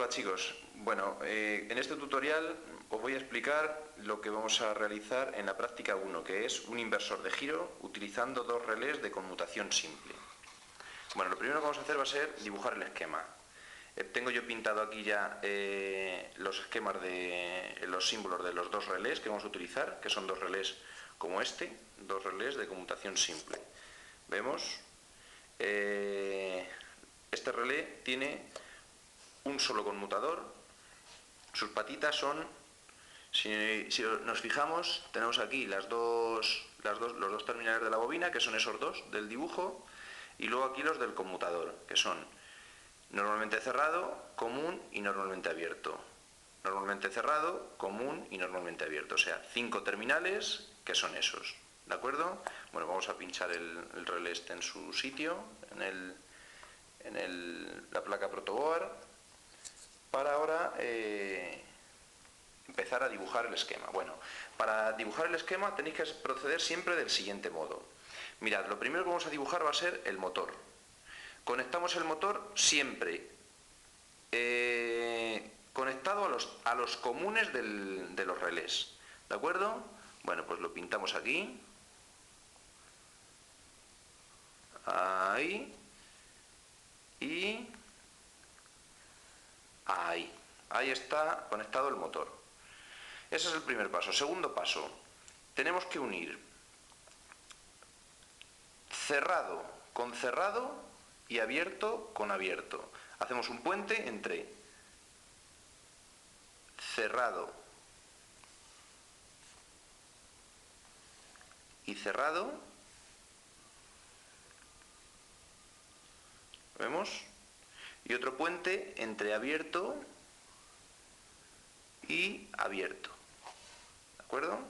Hola chicos, bueno, en este tutorial os voy a explicar lo que vamos a realizar en la práctica 1, que es un inversor de giro utilizando dos relés de conmutación simple. Bueno, lo primero que vamos a hacer va a ser dibujar el esquema. Tengo yo pintado aquí ya los esquemas de los símbolos de los dos relés que vamos a utilizar, que son dos relés como este, dos relés de conmutación simple. Vemos, este relé tiene un solo conmutador, sus patitas son, si nos fijamos, tenemos aquí los dos terminales de la bobina, que son esos dos del dibujo, y luego aquí los del conmutador, que son normalmente cerrado, común y normalmente abierto. Normalmente cerrado, común y normalmente abierto, o sea, 5 terminales que son esos, ¿de acuerdo? Bueno, vamos a pinchar el relé este en su sitio, la placa protoboard, para ahora empezar a dibujar el esquema. Bueno, para dibujar el esquema tenéis que proceder siempre del siguiente modo. Mirad, lo primero que vamos a dibujar va a ser el motor. Conectamos el motor siempre conectado a los comunes de los relés, ¿de acuerdo? Bueno, pues lo pintamos aquí, ahí y ahí. Ahí está conectado el motor. Ese es el primer paso. Segundo paso, tenemos que unir cerrado con cerrado y abierto con abierto. Hacemos un puente entre cerrado y cerrado. ¿Vemos? Y otro puente entre abierto y abierto. ¿De acuerdo?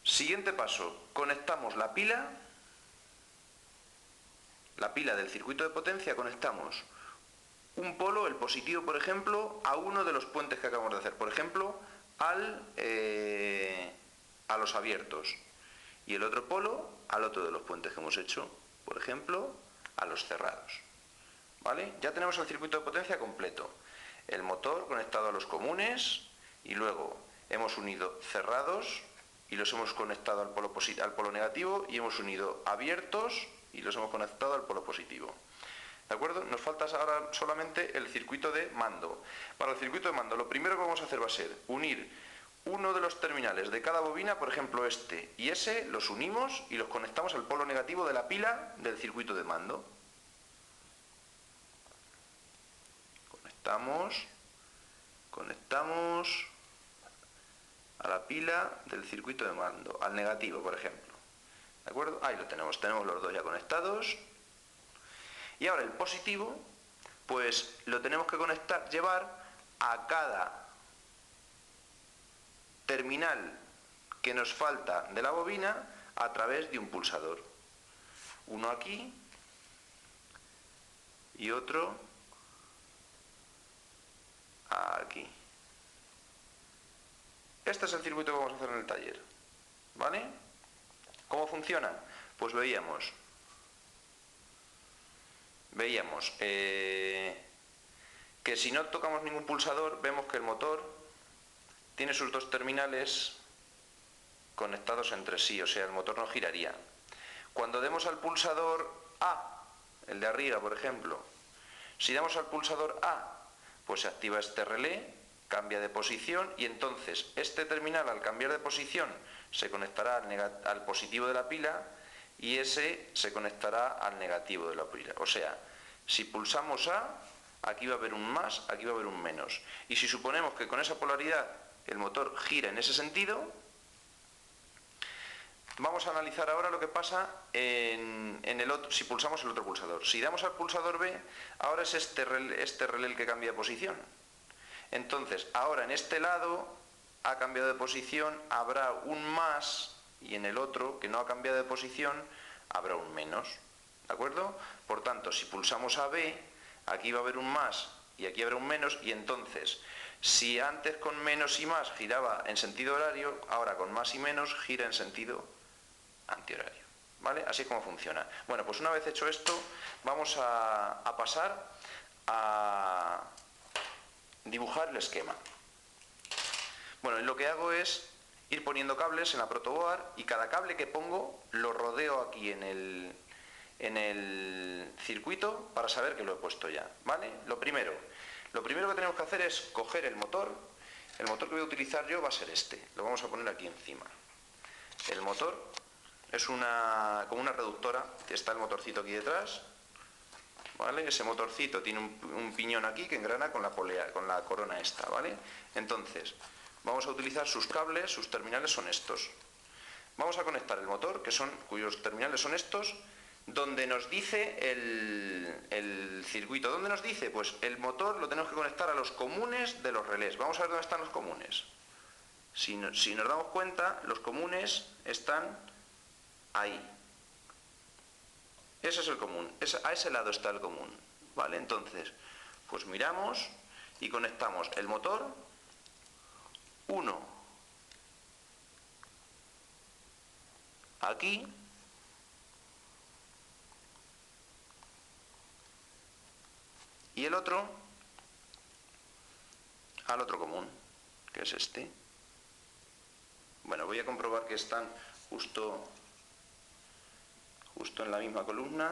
Siguiente paso, conectamos la pila del circuito de potencia, conectamos un polo, el positivo por ejemplo, a uno de los puentes que acabamos de hacer, por ejemplo, a los abiertos, y el otro polo al otro de los puentes que hemos hecho, por ejemplo, a los cerrados. ¿Vale? Ya tenemos el circuito de potencia completo, el motor conectado a los comunes, y luego hemos unido cerrados y los hemos conectado al polo negativo, y hemos unido abiertos y los hemos conectado al polo positivo. ¿De acuerdo? Nos falta ahora solamente el circuito de mando. Para el circuito de mando, lo primero que vamos a hacer va a ser unir uno de los terminales de cada bobina, por ejemplo este y ese, los unimos y los conectamos al polo negativo de la pila del circuito de mando. Conectamos a la pila del circuito de mando, al negativo, por ejemplo. ¿De acuerdo? Ahí lo tenemos los dos ya conectados. Y ahora el positivo, pues lo tenemos que llevar a cada terminal que nos falta de la bobina a través de un pulsador. Uno aquí y otro aquí. Este es el circuito que vamos a hacer en el taller, ¿vale? ¿Cómo funciona? Pues veíamos que si no tocamos ningún pulsador, vemos que el motor tiene sus dos terminales conectados entre sí, o sea, el motor no giraría. Cuando demos al pulsador A, el de arriba, por ejemplo, si damos al pulsador A, pues se activa este relé, cambia de posición, y entonces este terminal, al cambiar de posición, se conectará al positivo de la pila, y ese se conectará al negativo de la pila. O sea, si pulsamos A, aquí va a haber un más, aquí va a haber un menos. Y si suponemos que con esa polaridad el motor gira en ese sentido, vamos a analizar ahora lo que pasa si pulsamos el otro pulsador. Si damos al pulsador B, ahora es este relé el que cambia de posición. Entonces, ahora en este lado ha cambiado de posición, habrá un más, y en el otro, que no ha cambiado de posición, habrá un menos. ¿De acuerdo? Por tanto, si pulsamos a B, aquí va a haber un más y aquí habrá un menos, y entonces, si antes con menos y más giraba en sentido horario, ahora con más y menos gira en sentido antihorario. ¿vale? Así es como funciona. Bueno, pues una vez hecho esto, vamos a pasar a dibujar el esquema. Bueno, lo que hago es ir poniendo cables en la protoboard y cada cable que pongo lo rodeo aquí en el circuito para saber que lo he puesto ya, ¿vale? Lo primero que tenemos que hacer es coger el motor que voy a utilizar yo va a ser este, lo vamos a poner aquí encima. El motor es como una reductora, que está el motorcito aquí detrás, ¿vale? Ese motorcito tiene un piñón aquí que engrana con la corona esta, ¿vale? Entonces, vamos a utilizar sus cables, sus terminales son estos. Vamos a conectar el motor, cuyos terminales son estos, donde nos dice el circuito. ¿Dónde nos dice? Pues el motor lo tenemos que conectar a los comunes de los relés. Vamos a ver dónde están los comunes. Si nos damos cuenta, los comunes están ahí. Ese es el común, a ese lado está el común, ¿vale? Entonces, pues miramos y conectamos el motor 1 aquí y el otro al otro común, que es este. Bueno, voy a comprobar que están justo en la misma columna.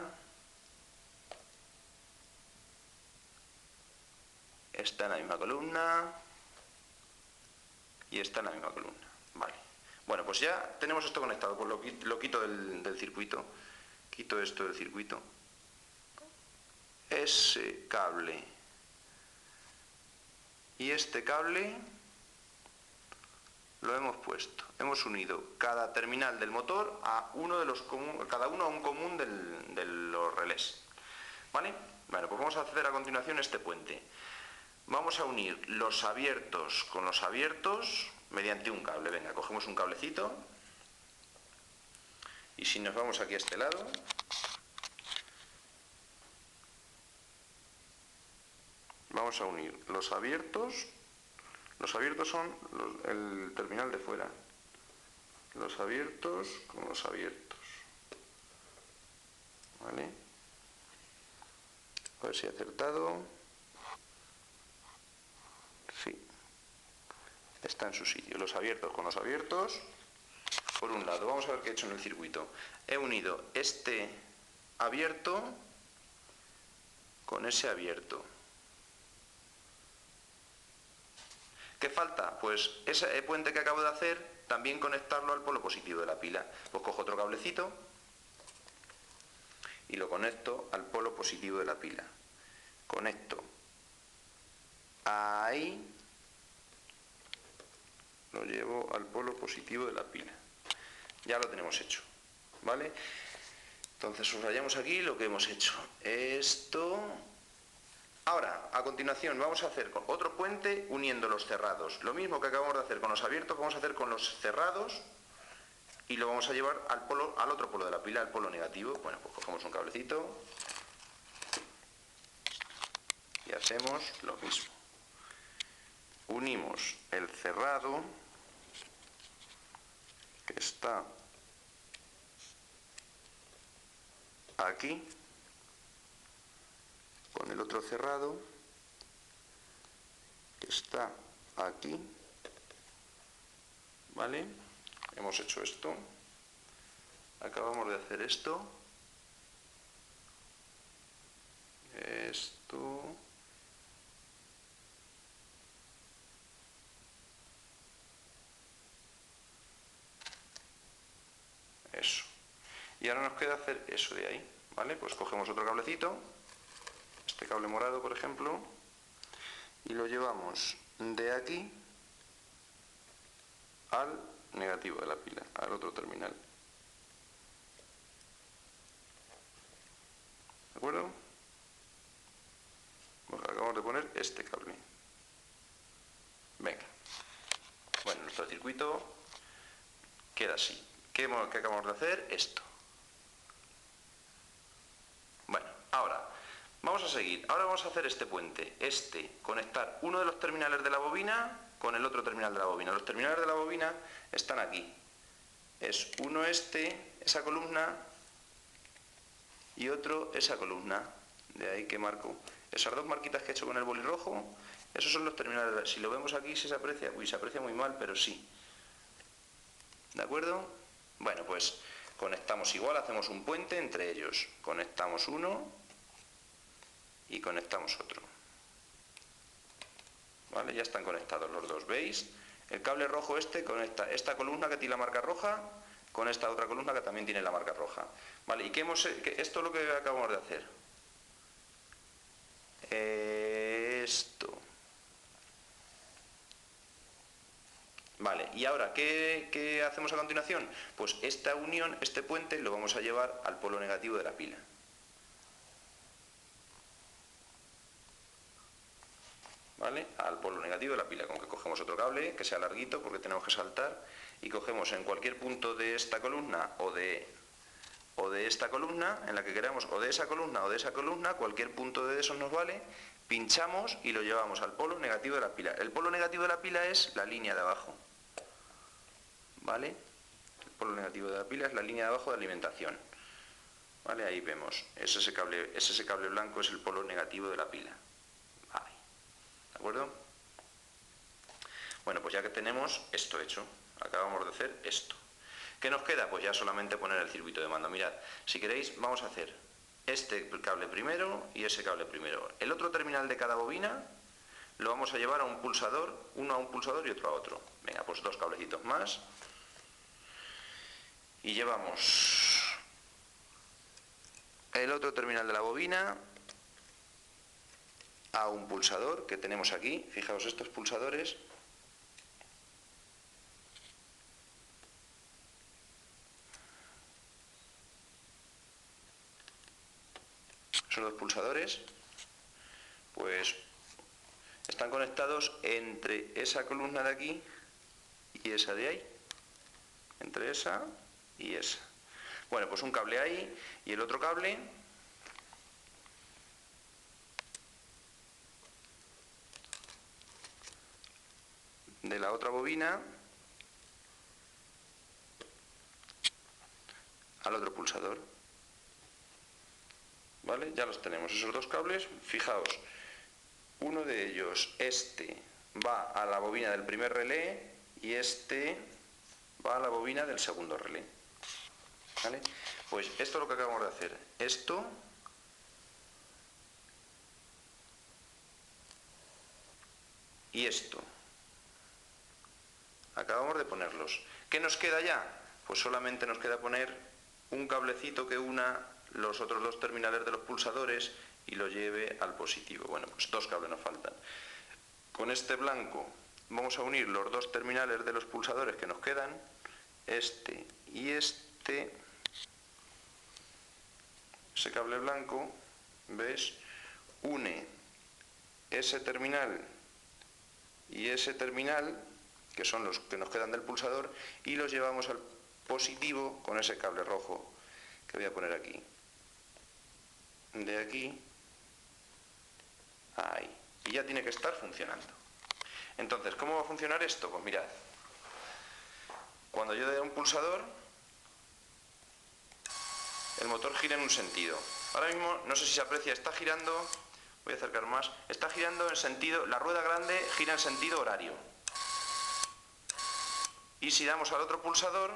Está en la misma columna y está en la misma columna. Vale. Bueno, pues ya tenemos esto conectado, pues lo quito del circuito. Quito esto del circuito. Ese cable y este cable lo hemos puesto. Hemos unido cada terminal del motor a cada uno a un común de los relés. ¿Vale? Bueno, pues vamos a hacer a continuación este puente. Vamos a unir los abiertos con los abiertos mediante un cable. Venga, cogemos un cablecito y si nos vamos aquí a este lado, vamos a unir los abiertos. Los abiertos son el terminal de fuera. Los abiertos con los abiertos. ¿Vale? A ver si he acertado. Sí. Está en su sitio. Los abiertos con los abiertos. Por un lado, vamos a ver qué he hecho en el circuito. He unido este abierto con ese abierto. ¿Qué falta? Pues ese puente que acabo de hacer, también conectarlo al polo positivo de la pila. Pues cojo otro cablecito y lo conecto al polo positivo de la pila. Conecto ahí, lo llevo al polo positivo de la pila. Ya lo tenemos hecho, ¿vale? Entonces subrayamos aquí lo que hemos hecho. Esto. Ahora, a continuación, vamos a hacer otro puente uniendo los cerrados. Lo mismo que acabamos de hacer con los abiertos, vamos a hacer con los cerrados y lo vamos a llevar al otro polo de la pila, al polo negativo. Bueno, pues cogemos un cablecito y hacemos lo mismo. Unimos el cerrado que está aquí con el otro cerrado que está aquí, ¿vale? Hemos hecho esto, acabamos de hacer esto, eso, y ahora nos queda hacer eso de ahí, ¿vale? Pues cogemos otro cablecito, este cable morado por ejemplo, y lo llevamos de aquí al negativo de la pila, al otro terminal. ¿De acuerdo? Pues acabamos de poner este cable. Venga. Bueno, nuestro circuito queda así. ¿Qué acabamos de hacer? Esto. Bueno, ahora vamos a seguir. Ahora vamos a hacer este puente. Conectar uno de los terminales de la bobina con el otro terminal de la bobina. Los terminales de la bobina están aquí. Es uno esa columna y otro esa columna. De ahí que marco. Esas dos marquitas que he hecho con el boli rojo, esos son los terminales. Si lo vemos aquí, si se aprecia, uy, se aprecia muy mal, pero sí. ¿De acuerdo? Bueno, pues conectamos igual, hacemos un puente entre ellos. Conectamos uno y conectamos otro. ¿Vale? Ya están conectados los dos, ¿veis? El cable rojo este conecta esta columna que tiene la marca roja con esta otra columna que también tiene la marca roja. ¿Vale? ¿Y esto es lo que acabamos de hacer? Esto. Vale, y ahora, ¿qué hacemos a continuación? Pues esta unión, este puente, lo vamos a llevar al polo negativo de la pila. ¿Vale? Al polo negativo de la pila, con que cogemos otro cable, que sea larguito, porque tenemos que saltar, y cogemos en cualquier punto de esta columna o de esta columna, en la que queramos, o de esa columna, cualquier punto de esos nos vale, pinchamos y lo llevamos al polo negativo de la pila. El polo negativo de la pila es la línea de abajo. ¿Vale? El polo negativo de la pila es la línea de abajo de alimentación. ¿Vale? Ahí vemos, ese cable blanco es el polo negativo de la pila. Vale. ¿De acuerdo? Bueno, pues ya que tenemos esto hecho, acabamos de hacer esto. ¿Qué nos queda? Pues ya solamente poner el circuito de mando. Mirad, si queréis vamos a hacer este cable primero y ese cable primero. El otro terminal de cada bobina lo vamos a llevar a un pulsador, uno a un pulsador y otro a otro. Venga, pues dos cablecitos más. Y llevamos el otro terminal de la bobina a un pulsador que tenemos aquí. Fijaos, estos pulsadores son dos pulsadores, pues están conectados entre esa columna de aquí y esa de ahí, entre esa y esa. Bueno, pues un cable ahí y el otro cable de la otra bobina al otro pulsador. ¿Vale? Ya los tenemos, esos dos cables. Fijaos, uno de ellos, este, va a la bobina del primer relé y este va a la bobina del segundo relé. ¿Vale? Pues esto es lo que acabamos de hacer. Esto y esto. Acabamos de ponerlos. ¿Qué nos queda ya? Pues solamente nos queda poner un cablecito que una los otros dos terminales de los pulsadores y lo lleve al positivo. Bueno, pues dos cables nos faltan. Con este blanco vamos a unir los dos terminales de los pulsadores que nos quedan, este y este. Ese cable blanco, ¿ves? Une ese terminal y ese terminal, que son los que nos quedan del pulsador, y los llevamos al positivo con ese cable rojo que voy a poner aquí. De aquí a ahí. Y ya tiene que estar funcionando. Entonces, ¿cómo va a funcionar esto? Pues mirad. Cuando yo dé a un pulsador, el motor gira en un sentido. Ahora mismo, no sé si se aprecia, está girando, voy a acercar más, está girando en sentido, la rueda grande gira en sentido horario. Y si damos al otro pulsador,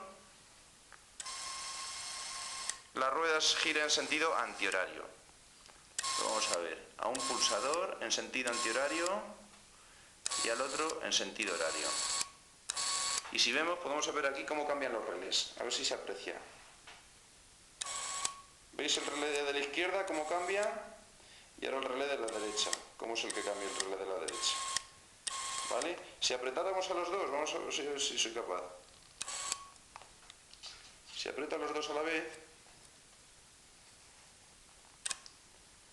las ruedas giran en sentido antihorario. Vamos a ver, a un pulsador en sentido antihorario y al otro en sentido horario. Y si vemos, podemos ver aquí cómo cambian los relés, a ver si se aprecia. ¿Veis el relé de la izquierda cómo cambia? Y ahora el relé de la derecha, cómo es el que cambia el relé de la derecha. ¿Vale? Si apretáramos a los dos, vamos a ver si soy capaz. Si aprieto a los dos a la vez,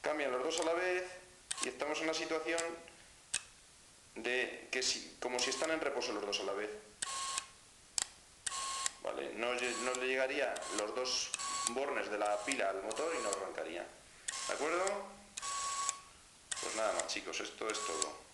cambian los dos a la vez y estamos en una situación de que como si están en reposo los dos a la vez. ¿Vale? No le llegaría los dos bornes de la pila al motor y no arrancaría. ¿De acuerdo? Pues nada más, chicos, esto es todo.